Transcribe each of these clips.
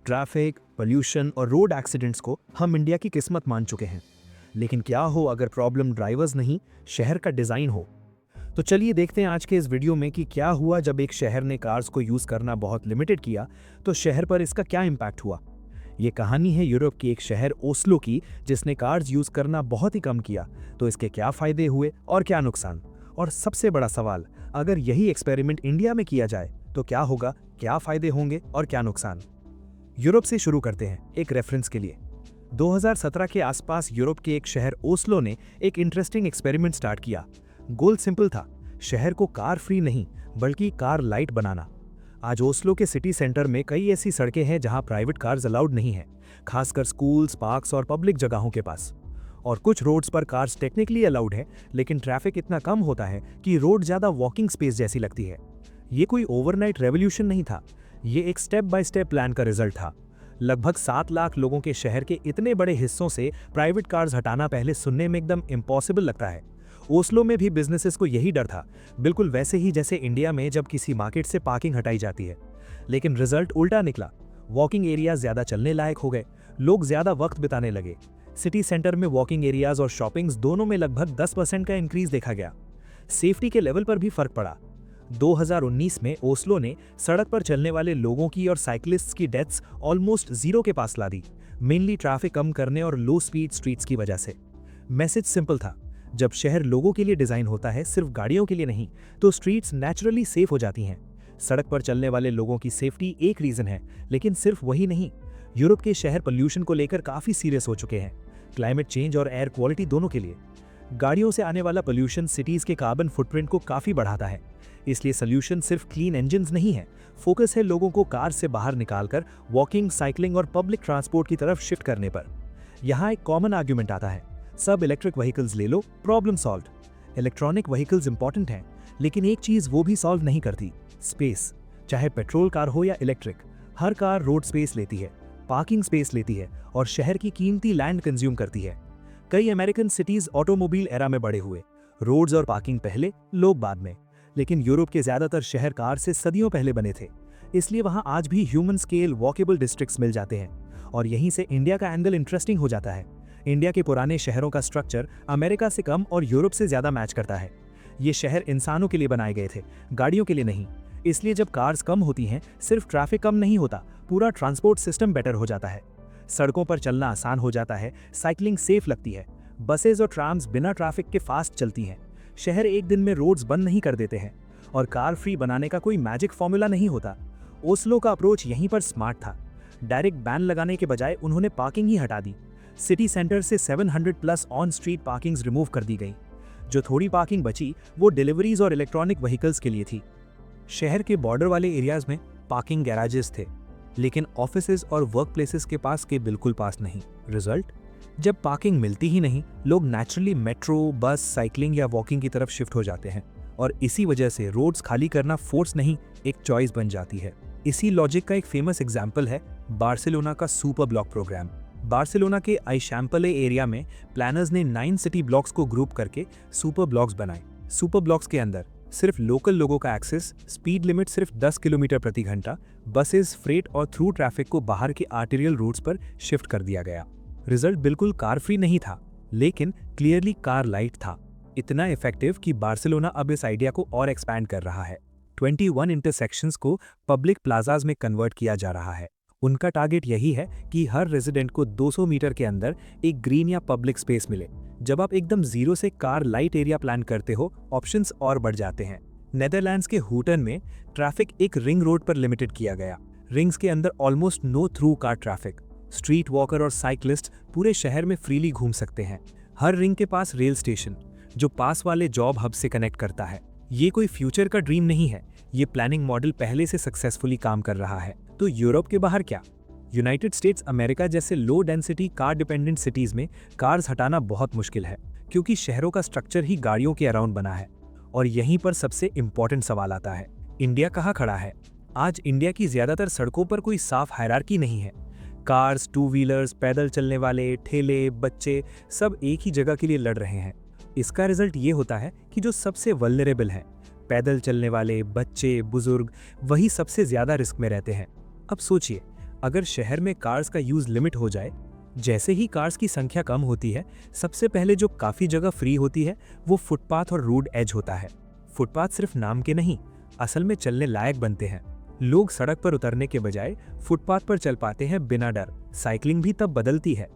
Traffic, pollution और road accidents को हम इंडिया की किस्मत मान चुके हैं। लेकिन क्या हो अगर प्रॉब्लम ड्राइवर्स नहीं, शहर का डिज़ाइन हो? तो चलिए देखते हैं आज के इस वीडियो में कि क्या हुआ जब एक शहर ने कार्स को यूज़ करना बहुत लिमिटेड किया, तो शहर पर इसका क्या इम्पैक्ट हुआ। ये कहानी है यूरोप की एक शहर ओस्लो की, जिसने कार्स यूज़ करना बहुत ही कम किया। तो इसके क्या फ़ायदे हुए और क्या नुकसान? और सबसे बड़ा सवाल, अगर यही एक्सपेरिमेंट इंडिया में किया जाए तो क्या होगा, क्या फ़ायदे होंगे और क्या नुकसान? यूरोप से शुरू करते हैं एक रेफरेंस के लिए। 2017 के आसपास यूरोप के एक शहर ओस्लो ने एक इंटरेस्टिंग एक्सपेरिमेंट स्टार्ट किया। गोल सिंपल था, शहर को कार फ्री नहीं बल्कि कार लाइट बनाना। आज ओस्लो के सिटी सेंटर में कई ऐसी सड़कें हैं जहां प्राइवेट कार्स अलाउड नहीं है, खासकर स्कूल्स, पार्क्स और पब्लिक जगहों के पास। और कुछ रोड्स पर कार्स टेक्निकली अलाउड है, लेकिन ट्रैफिक इतना कम होता है कि रोड ज़्यादा वॉकिंग स्पेस जैसी लगती है। ये कोई ओवरनाइट रेवोल्यूशन नहीं था, ये एक स्टेप बाय स्टेप प्लान का रिजल्ट था। लगभग 7 लाख लोगों के शहर के इतने बड़े हिस्सों से प्राइवेट कार्स हटाना पहले सुनने में एकदम इम्पॉसिबल लगता है। ओस्लो में भी बिजनेसेस को यही डर था, बिल्कुल वैसे ही जैसे इंडिया में जब किसी मार्केट से पार्किंग हटाई जाती है। लेकिन रिजल्ट उल्टा निकला। वॉकिंग एरियाज ज़्यादा चलने लायक हो गए, लोग ज़्यादा वक्त बिताने लगे। सिटी सेंटर में वॉकिंग एरियाज और शॉपिंग्स दोनों में लगभग 10% का इंक्रीज देखा गया। सेफ्टी के लेवल पर भी फर्क पड़ा। 2019 में ओस्लो ने सड़क पर चलने वाले लोगों की और साइकिलिस्ट्स की डेथ्स ऑलमोस्ट जीरो के पास ला दी, मेनली ट्रैफिक कम करने और लो स्पीड स्ट्रीट्स की वजह से। मैसेज सिंपल था, जब शहर लोगों के लिए डिजाइन होता है, सिर्फ गाड़ियों के लिए नहीं, तो स्ट्रीट्स नेचुरली सेफ हो जाती हैं। सड़क पर चलने वाले लोगों की सेफ्टी एक रीजन है, लेकिन सिर्फ वही नहीं। यूरोप के शहर पोल्यूशन को लेकर काफी सीरियस हो चुके हैं, क्लाइमेट चेंज और एयर क्वालिटी दोनों के लिए। गाड़ियों से आने वाला पोल्यूशन सिटीज के कार्बन फुटप्रिंट को काफी बढ़ाता है। इसलिए सोल्यूशन सिर्फ क्लीन इंजन्स नहीं है, फोकस है लोगों को कार से बाहर निकालकर वॉकिंग, साइकिलिंग और पब्लिक ट्रांसपोर्ट की तरफ शिफ्ट करने पर। यहाँ एक कॉमन आर्ग्यूमेंट आता है, सब इलेक्ट्रिक व्हीकल्स ले लो, problem solved. Electronic vehicles important हैं, लेकिन एक चीज वो भी सॉल्व नहीं करती, स्पेस। चाहे पेट्रोल कार हो या इलेक्ट्रिक, हर कार रोड स्पेस लेती है, पार्किंग स्पेस लेती है और शहर की कीमती लैंड कंज्यूम करती है। कई अमेरिकन सिटीज ऑटोमोबाइल एरा में बड़े हुए, रोड्स और पार्किंग पहले, लोग बाद में। लेकिन यूरोप के ज्यादातर शहर कार से सदियों पहले बने थे, इसलिए वहां आज भी ह्यूमन स्केल वॉकेबल डिस्ट्रिक्ट्स मिल जाते हैं। और यहीं से इंडिया का एंगल इंटरेस्टिंग हो जाता है। इंडिया के पुराने शहरों का स्ट्रक्चर अमेरिका से कम और यूरोप से ज्यादा मैच करता है। ये शहर इंसानों के लिए बनाए गए थे, गाड़ियों के लिए नहीं। इसलिए जब कार्स कम होती हैं, सिर्फ ट्रैफिक कम नहीं होता, पूरा ट्रांसपोर्ट सिस्टम बेटर हो जाता है। सड़कों पर चलना आसान हो जाता है, साइकिलिंग सेफ लगती है, बसेज और ट्राम्स बिना ट्रैफिक के फास्ट चलती हैं। शहर एक दिन में रोड्स बंद नहीं कर देते हैं। और कार फ्री बनाने का कोई मैजिक फॉर्मूला नहीं होता। ओस्लो का अप्रोच यहीं पर स्मार्ट था। डायरेक्ट बैन लगाने के बजाय उन्होंने पार्किंग ही हटा दी। सिटी सेंटर से 700 plus on street parkings remove कर दी गई। जो थोड़ी पार्किंग बची वो डिलीवरीज और इलेक्ट्रॉनिक व्हीकल्स के लिए थी। शहर के बॉर्डर वाले एरियाज में पार्किंग गैराजेस थे, लेकिन ऑफिसेज और वर्क प्लेसेस के पास के बिल्कुल पास नहीं। रिजल्ट, जब पार्किंग मिलती ही नहीं, लोग नेचुरली मेट्रो, बस, साइकिलिंग या वॉकिंग की तरफ शिफ्ट हो जाते हैं। और इसी वजह से रोड्स खाली करना फोर्स नहीं, एक चॉइस बन जाती है। इसी लॉजिक का एक फेमस एग्जाम्पल है बार्सिलोना का सुपर ब्लॉक प्रोग्राम। बार्सिलोना के आईशैम्पले एरिया में प्लानर्स ने 9 सिटी ब्लॉक्स को ग्रुप करके सुपर ब्लॉक्स बनाए। सुपर ब्लॉक्स के अंदर सिर्फ लोकल लोगों का एक्सेस, स्पीड लिमिट सिर्फ 10 किलोमीटर प्रति घंटा, बसेस, फ्रेट और थ्रू ट्रैफिक को बाहर के आर्टेरियल रूट्स पर शिफ्ट कर दिया गया। रिजल्ट बिल्कुल कार फ्री नहीं था, लेकिन क्लियरली कार लाइट था। इतना इफेक्टिव कि बार्सिलोना अब इस आइडिया को और एक्सपैंड कर रहा है। 21 इंटरसेक्शंस को पब्लिक प्लाजाज में कन्वर्ट किया जा रहा है। उनका टारगेट यही है कि हर रेजिडेंट को 200 मीटर के अंदर एक ग्रीन या पब्लिक स्पेस मिले। जब आप एकदम जीरो से कार लाइट एरिया प्लान करते हो, ऑप्शंस और बढ़ जाते हैं। नेदरलैंड्स के हूटन में ट्रैफिक एक रिंग रोड पर लिमिटेड किया गया। रिंग्स के अंदर almost know through car traffic. Street walker और साइकिलिस्ट पूरे शहर में फ्रीली घूम सकते हैं। हर रिंग के पास रेल स्टेशन, जो पास वाले जॉब हब से कनेक्ट करता है। ये कोई फ्यूचर का ड्रीम नहीं है, ये प्लानिंग मॉडल पहले से सक्सेसफुली काम कर रहा है। तो यूरोप के बाहर क्या? यूनाइटेड स्टेट्स अमेरिका जैसे low density car dependent cities में कार्स हटाना बहुत मुश्किल है, क्योंकि शहरों का स्ट्रक्चर ही गाड़ियों के अराउंड बना है। और यहीं पर सबसे इंपॉर्टेंट सवाल आता है, इंडिया कहाँ खड़ा है? आज इंडिया की ज्यादातर सड़कों पर कोई साफ हायरार्की नहीं है। कार्स, टू व्हीलर्स, पैदल चलने वाले, ठेले, बच्चे सब एक ही जगह के लिए लड़ रहे हैं। इसका रिजल्ट ये होता है कि जो सबसे वल्नरेबल हैं, पैदल चलने वाले, बच्चे, बुजुर्ग, वही सबसे ज्यादा रिस्क में रहते हैं। अब सोचिए, अगर शहर में कार्स का यूज लिमिट हो जाए, जैसे ही कार्स की संख्या कम होती है, सबसे पहले जो काफी जगह फ्री होती है वो फुटपाथ और रोड एज होता है। फुटपाथ सिर्फ नाम के नहीं, असल में चलने लायक बनते हैं। लोग सड़क पर उतरने के बजाय फुटपाथ पर चल पाते हैं बिना डर। साइकिलिंग भी तब बदलती है।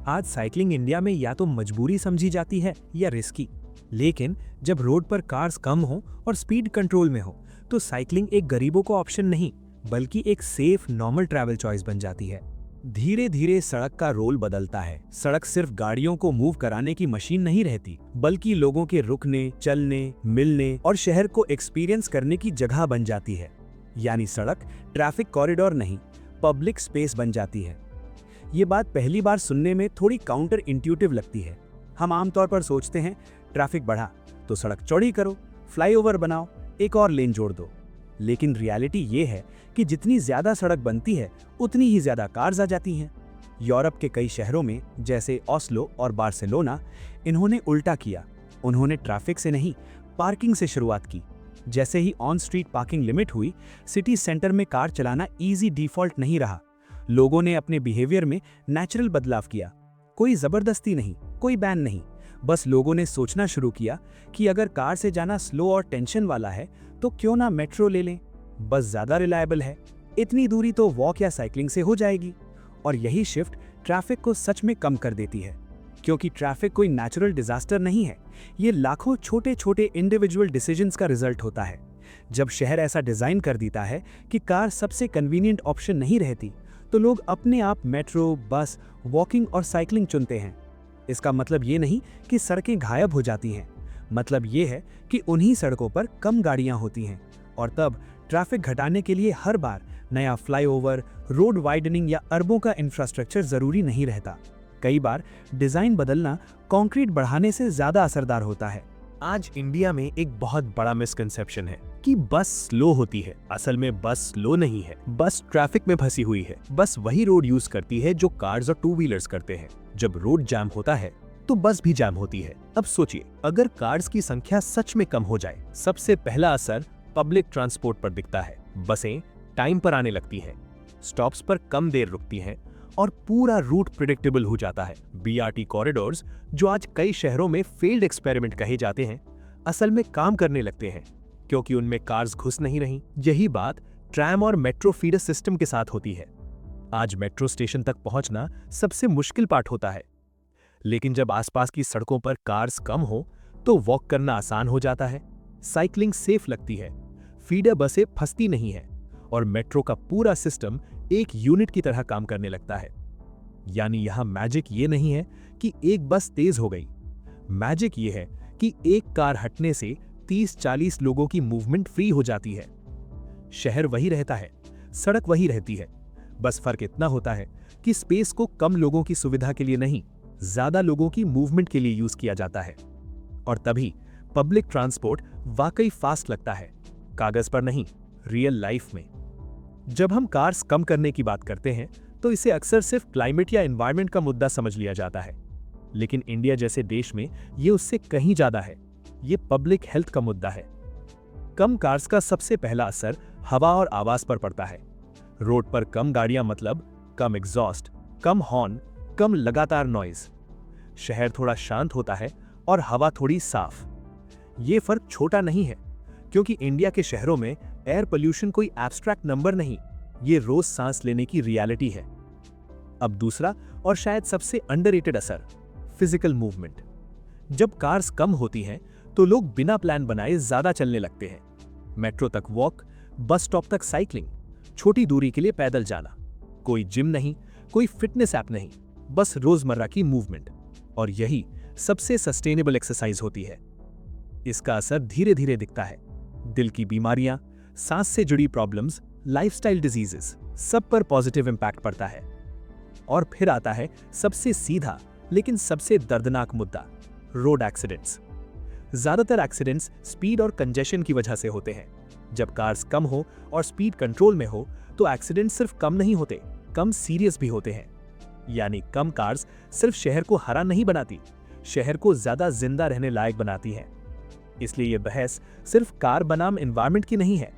आज साइकिलिंग इंडिया में या तो मजबूरी समझी जाती है या रिस्की, लेकिन जब रोड पर कार्स कम हो और स्पीड कंट्रोल में हो, तो साइकिलिंग एक गरीबों का ऑप्शन नहीं, बल्कि एक सेफ नॉर्मल ट्रैवल चॉइस बन जाती है। धीरे धीरे सड़क का रोल बदलता है। सड़क सिर्फ गाड़ियों को मूव कराने की मशीन नहीं रहती, बल्कि लोगों के रुकने, चलने, मिलने और शहर को एक्सपीरियंस करने की जगह बन जाती है। यानी सड़क ट्रैफिक कॉरिडोर नहीं, पब्लिक स्पेस बन जाती है। ये बात पहली बार सुनने में थोड़ी काउंटर इंट्यूटिव लगती है। हम आमतौर पर सोचते हैं ट्रैफिक बढ़ा तो सड़क चौड़ी करो, फ्लाईओवर बनाओ, एक और लेन जोड़ दो। लेकिन रियलिटी ये है कि जितनी ज्यादा सड़क बनती है, उतनी ही ज्यादा कार्स आ जाती हैं। यूरोप के कई शहरों में, जैसे ओस्लो और बार्सिलोना, इन्होंने उल्टा किया। उन्होंने ट्रैफिक से नहीं, पार्किंग से शुरुआत की। जैसे ही ऑन स्ट्रीट पार्किंग लिमिट हुई, सिटी सेंटर में कार चलाना इजी डिफॉल्ट नहीं रहा। लोगों ने अपने बिहेवियर में नेचुरल बदलाव किया। कोई जबरदस्ती नहीं, कोई बैन नहीं, बस लोगों ने सोचना शुरू किया कि अगर कार से जाना स्लो और टेंशन वाला है, तो क्यों ना मेट्रो ले लें। बस ज्यादा रिलायबल है, इतनी दूरी तो वॉक या साइकिलिंग से हो जाएगी। और यही शिफ्ट ट्रैफिक को सच में कम कर देती है, क्योंकि ट्रैफिक कोई नेचुरल डिजास्टर नहीं है। ये लाखों छोटे छोटे इंडिविजुअल डिसीजंस का रिजल्ट होता है। जब शहर ऐसा डिजाइन कर देता है कि कार सबसे कन्वीनियंट ऑप्शन नहीं रहती, तो लोग अपने आप मेट्रो, बस, वॉकिंग और साइकिलिंग चुनते हैं। इसका मतलब ये नहीं कि सड़कें गायब हो जाती हैं, मतलब ये है कि उन्हीं सड़कों पर कम गाड़ियां होती हैं। और तब ट्रैफिक घटाने के लिए हर बार नया फ्लाईओवर, रोड वाइडनिंग या अरबों का इंफ्रास्ट्रक्चर जरूरी नहीं रहता। कई बार डिजाइन बदलना कंक्रीट बढ़ाने से ज्यादा असरदार होता है। आज इंडिया में एक बहुत बड़ा मिसकंसेप्शन है कि बस स्लो होती है। असल में बस स्लो नहीं है, बस ट्रैफिक में फंसी हुई है। बस वही रोड यूज करती है जो कार्स और टू व्हीलर्स करते हैं। जब रोड जैम होता है तो बस भी जैम होती है। अब सोचिए, अगर कार्स की संख्या सच में कम हो जाए, सबसे पहला असर पब्लिक ट्रांसपोर्ट पर दिखता है। बसें टाइम पर आने लगती हैं, स्टॉप्स पर कम देर रुकती हैं और पूरा रूट प्रिडिक्टेबल हो जाता है। बीआरटी कॉरिडोर्स, जो आज कई शहरों में फेल्ड एक्सपेरिमेंट कहे जाते हैं, असल में काम करने लगते हैं, क्योंकि उनमें कार्स घुस नहीं रही। यही बात ट्रैम और मेट्रो फीडर सिस्टम के साथ होती है। आज मेट्रो स्टेशन तक पहुंचना सबसे मुश्किल पार्ट होता है, लेकिन जब आसपास की सड़कों पर कार्स कम हो तो वॉक करना आसान हो जाता है, साइकिलिंग सेफ लगती है, फीडर बसें फंसती नहीं है और मेट्रो का पूरा सिस्टम एक यूनिट की तरह काम करने लगता है। यानी यहां मैजिक ये नहीं है कि एक बस तेज हो गई, मैजिक ये है कि एक कार हटने से 30-40 लोगों की मूवमेंट फ्री हो जाती है। शहर वही रहता है, सड़क वही रहती है, बस फर्क इतना होता है कि स्पेस को कम लोगों की सुविधा के लिए नहीं, ज्यादा लोगों की मूवमेंट के लिए यूज किया जाता है। और तभी पब्लिक ट्रांसपोर्ट वाकई फास्ट लगता है, कागज पर नहीं, रियल लाइफ में। जब हम कार्स कम करने की बात करते हैं तो इसे अक्सर सिर्फ क्लाइमेट या एनवायरनमेंट का मुद्दा समझ लिया जाता है, लेकिन इंडिया जैसे देश में ये उससे कहीं ज्यादा है। ये पब्लिक हेल्थ का मुद्दा है। कम कार्स का सबसे पहला असर हवा और आवाज पर पड़ता है। रोड पर कम गाड़ियां मतलब कम एग्जॉस्ट, कम हॉर्न, कम लगातार नॉइज। शहर थोड़ा शांत होता है और हवा थोड़ी साफ। ये फर्क छोटा नहीं है, क्योंकि इंडिया के शहरों में एयर पोल्यूशन कोई एब्स्ट्रैक्ट नंबर नहीं, ये रोज सांस लेने की रियलिटी है। अब दूसरा और शायद सबसे अंडररेटेड असर, फिजिकल मूवमेंट। जब कार्स कम होती हैं तो लोग बिना प्लान बनाए ज्यादा चलने लगते हैं। मेट्रो तक वॉक, बस स्टॉप तक साइकिलिंग, छोटी दूरी के लिए पैदल जाना। कोई जिम नहीं, कोई फिटनेस ऐप नहीं, बस रोजमर्रा की मूवमेंट। और यही सबसे सस्टेनेबल एक्सरसाइज होती है। इसका असर धीरे धीरे दिखता है। दिल की बीमारियां, सांस से जुड़ी प्रॉब्लम्स, लाइफस्टाइल डिजीजेस, सब पर पॉजिटिव इंपैक्ट पड़ता है। और फिर आता है सबसे सीधा लेकिन सबसे दर्दनाक मुद्दा, रोड एक्सीडेंट्स। ज्यादातर एक्सीडेंट्स स्पीड और कंजेशन की वजह से होते हैं। जब कार्स कम हो और स्पीड कंट्रोल में हो तो एक्सीडेंट सिर्फ कम नहीं होते, कम सीरियस भी होते हैं। यानी कम कार्स सिर्फ शहर को हरा नहीं बनाती, शहर को ज्यादा जिंदा रहने लायक बनाती हैं। इसलिए यह बहस सिर्फ कार बनाम एनवायरनमेंट की नहीं है।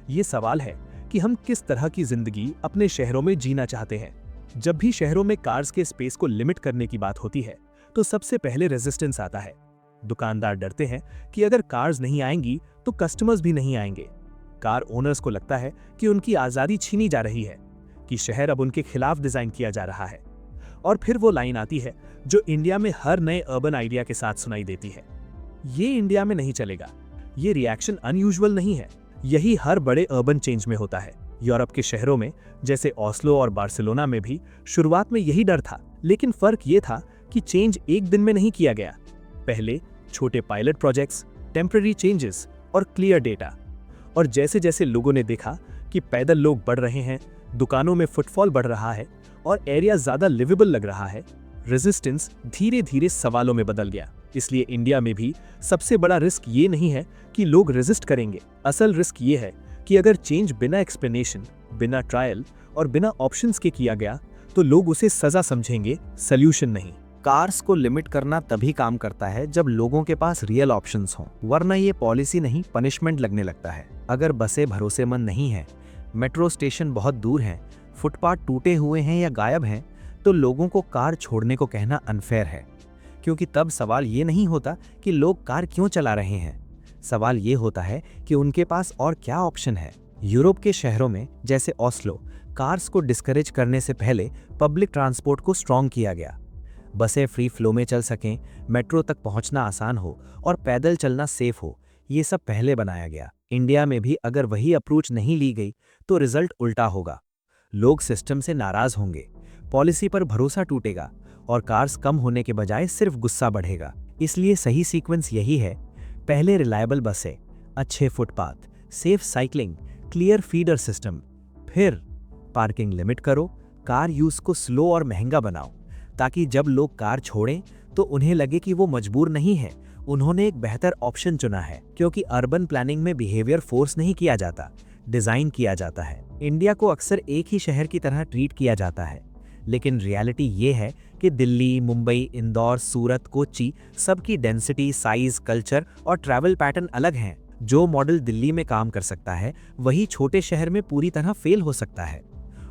ये सवाल है कि हम किस तरह की जिंदगी अपने शहरों में जीना चाहते हैं। जब भी शहरों में कार्स के स्पेस को लिमिट करने की बात होती है तो सबसे पहले रेजिस्टेंस आता है। दुकानदार डरते हैं कि अगर कार्स नहीं आएंगी तो कस्टमर्स भी नहीं आएंगे। कार ओनर्स को लगता है कि उनकी आज़ादी छीनी जा रही है, कि शहर अब उनके खिलाफ डिजाइन किया जा रहा है। और फिर वो लाइन आती है जो इंडिया में हर नए अर्बन आइडिया के साथ सुनाई देती है, ये इंडिया में नहीं चलेगा। ये रिएक्शन अनयूजुअल नहीं है, यही हर बड़े अर्बन चेंज में होता है। यूरोप के शहरों में जैसे ओस्लो और बार्सिलोना में भी शुरुआत में यही डर था, लेकिन फर्क ये था कि चेंज एक दिन में नहीं किया गया। पहले छोटे पायलट प्रोजेक्ट्स, टेम्पररी चेंजेस और क्लियर डेटा। और जैसे जैसे लोगों ने देखा कि पैदल लोग बढ़ रहे हैं, दुकानों में फुटफॉल बढ़ रहा है और एरिया ज्यादा लिवेबल लग रहा है, रेजिस्टेंस धीरे धीरे सवालों में बदल गया। इसलिए इंडिया में भी सबसे बड़ा रिस्क ये नहीं है कि लोग रेजिस्ट करेंगे, असल रिस्क ये है कि अगर चेंज बिना एक्सप्लेनेशन, बिना ट्रायल और बिना ऑप्शंस के किया गया तो लोग उसे सजा समझेंगे, सल्यूशन नहीं। कार्स को लिमिट करना तभी काम करता है जब लोगों के पास रियल ऑप्शंस हों, वरना ये पॉलिसी नहीं पनिशमेंट लगने लगता है। अगर बसें भरोसेमंद नहीं हैं, मेट्रो स्टेशन बहुत दूर हैं, फुटपाथ टूटे हुए हैं या गायब हैं, तो लोगों को कार छोड़ने को कहना अनफेयर है। क्योंकि तब सवाल ये नहीं होता कि लोग कार क्यों चला रहे हैं, सवाल ये होता है कि उनके पास और क्या ऑप्शन है। यूरोप के शहरों में जैसे ओस्लो, कार्स को डिस्करेज करने से पहले पब्लिक ट्रांसपोर्ट को स्ट्रॉन्ग किया गया। बसें फ्री फ्लो में चल सकें, मेट्रो तक पहुंचना आसान हो और पैदल चलना सेफ हो, ये सब पहले बनाया गया। इंडिया में भी अगर वही अप्रोच नहीं ली गई तो रिजल्ट उल्टा होगा। लोग सिस्टम से नाराज होंगे, पॉलिसी पर भरोसा टूटेगा और कार्स कम होने के बजाय सिर्फ गुस्सा बढ़ेगा। इसलिए सही सीक्वेंस यही है, पहले रिलायबल बसें, अच्छे footpath, safe cycling, clear feeder system, फिर पार्किंग लिमिट करो, कार यूज को स्लो और महंगा बनाओ, ताकि जब लोग कार छोड़ें तो उन्हें लगे कि वो मजबूर नहीं है, उन्होंने एक बेहतर ऑप्शन चुना है। क्योंकि अर्बन प्लानिंग में बिहेवियर फोर्स नहीं किया जाता, डिजाइन किया जाता है। इंडिया को अक्सर एक ही शहर की तरह ट्रीट किया जाता है, लेकिन रियलिटी ये है कि दिल्ली, मुंबई, इंदौर, सूरत, कोच्चि सबकी डेंसिटी, साइज, कल्चर और ट्रैवल पैटर्न अलग हैं। जो मॉडल दिल्ली में काम कर सकता है वही छोटे शहर में पूरी तरह फेल हो सकता है,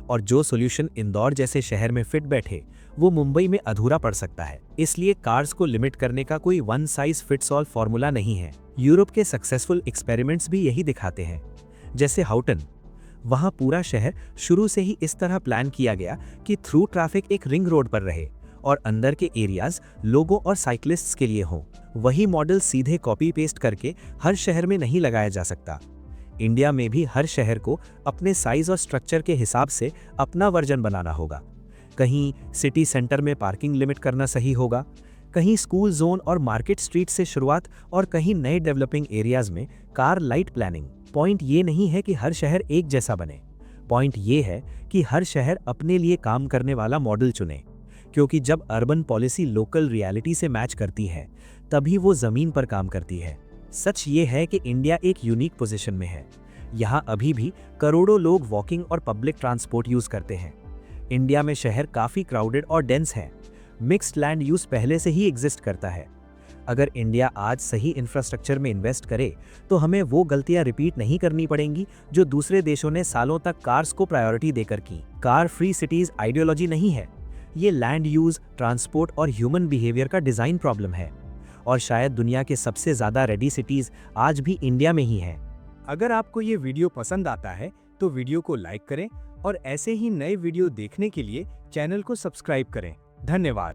और जो सॉल्यूशन इंदौर जैसे शहर में फिट बैठे वो मुंबई में अधूरा पड़ सकता है। इसलिए कार्स को लिमिट करने का कोई one size fits all formula नहीं है। यूरोप के सक्सेसफुल एक्सपेरिमेंट्स भी यही दिखाते हैं। जैसे हाउटन, वहां पूरा शहर शुरू से ही इस तरह प्लान किया गया कि थ्रू ट्रैफिक एक रिंग रोड पर रहे और अंदर के एरियाज लोगों और साइकिलिस्ट्स के लिए हों। वही मॉडल सीधे कॉपी पेस्ट करके हर शहर में नहीं लगाया जा सकता। इंडिया में भी हर शहर को अपने साइज और स्ट्रक्चर के हिसाब से अपना वर्जन बनाना होगा। कहीं सिटी सेंटर में पार्किंग लिमिट करना सही होगा, कहीं स्कूल जोन और मार्केट स्ट्रीट से शुरुआत, और कहीं नए डेवलपिंग एरियाज में कार लाइट प्लानिंग। पॉइंट ये नहीं है कि हर शहर एक जैसा बने, पॉइंट ये है कि हर शहर अपने लिए काम करने वाला मॉडल चुने। क्योंकि जब अर्बन पॉलिसी लोकल रियलिटी से मैच करती है तभी वो जमीन पर काम करती है। सच ये है कि इंडिया एक यूनिक पोजीशन में है। यहाँ अभी भी करोड़ों लोग वॉकिंग और पब्लिक ट्रांसपोर्ट यूज करते हैं। इंडिया में शहर काफी क्राउडेड और डेंस हैं। मिक्स्ड लैंड यूज पहले से ही एग्जिस्ट करता है। अगर इंडिया आज सही इंफ्रास्ट्रक्चर में इन्वेस्ट करे तो हमें वो गलतियां रिपीट नहीं करनी पड़ेंगी जो दूसरे देशों ने सालों तक कार्स को प्रायोरिटी देकर की। कार फ्री सिटीज आइडियोलॉजी नहीं है, ये लैंड यूज, ट्रांसपोर्ट और ह्यूमन बिहेवियर का डिजाइन प्रॉब्लम है। और शायद दुनिया के सबसे ज्यादा रेडी सिटीज आज भी इंडिया में ही हैं। अगर आपको ये वीडियो पसंद आता है तो वीडियो को लाइक करें और ऐसे ही नए वीडियो देखने के लिए चैनल को सब्सक्राइब करें। धन्यवाद।